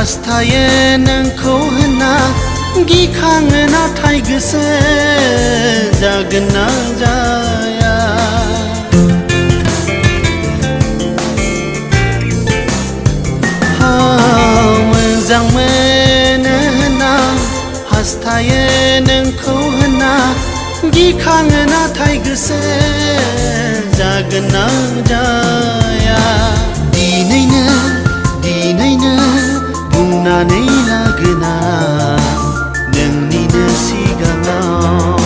हास्थायो नोंखौ होनना गिखाङो नाथाय गोसो जागोन ना जाया मोजां मोनो होनना हास्थायो नोंखौ होनना गिखाङो नाथाय गोसो जागोन ना जाया दिनैनो बुंनानै लागोना नोंनिनो सिगाङाव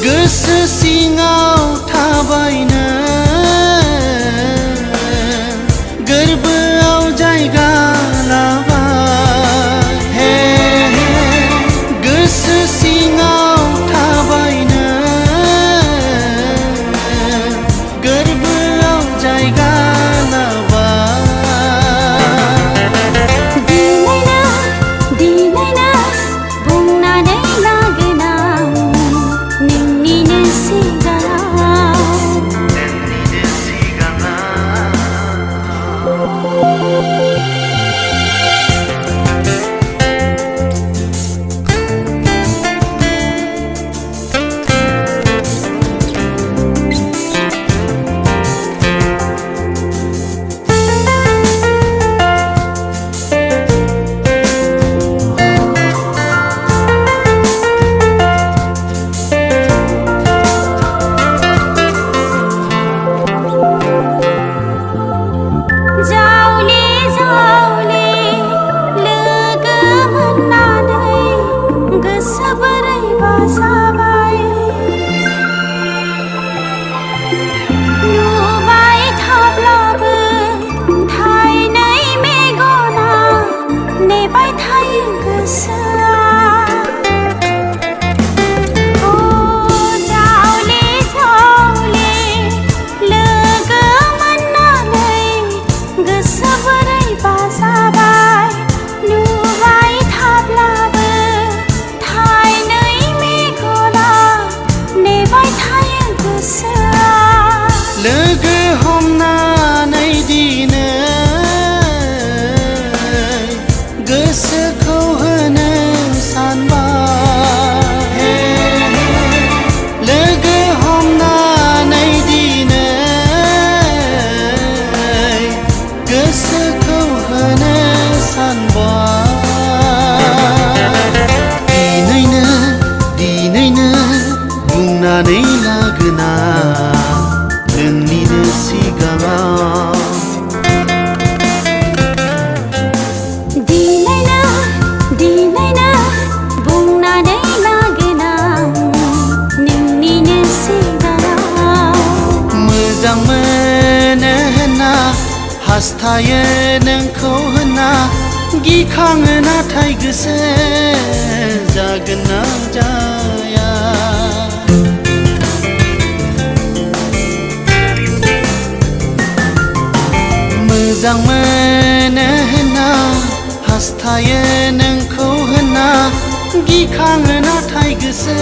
गोसो सिङाव थाबायनो गोरबोआव जायगा लाबाय गोसो सिङाव थाबायनो गोरबोआव जायगा लोगो हमनानै दिनै गोसोखौ होनो सानबाय लोगो हमनानै दिनै गोसोखौ होनो सानबाय दिनैनो बुंनानै लागोना नोंनिनो सिगाङाव दिनैनो बुंनानै लागोना नोंनिनो सिगाङाव मोजां मोनो होनना हास्थायो नोंखौ होनना गिखाङो नाथाय गोसो जागोन ना जाया मोजां मोनो होनना हास्थायो नोंखौ होनना गिखाङो नाथाय गोसो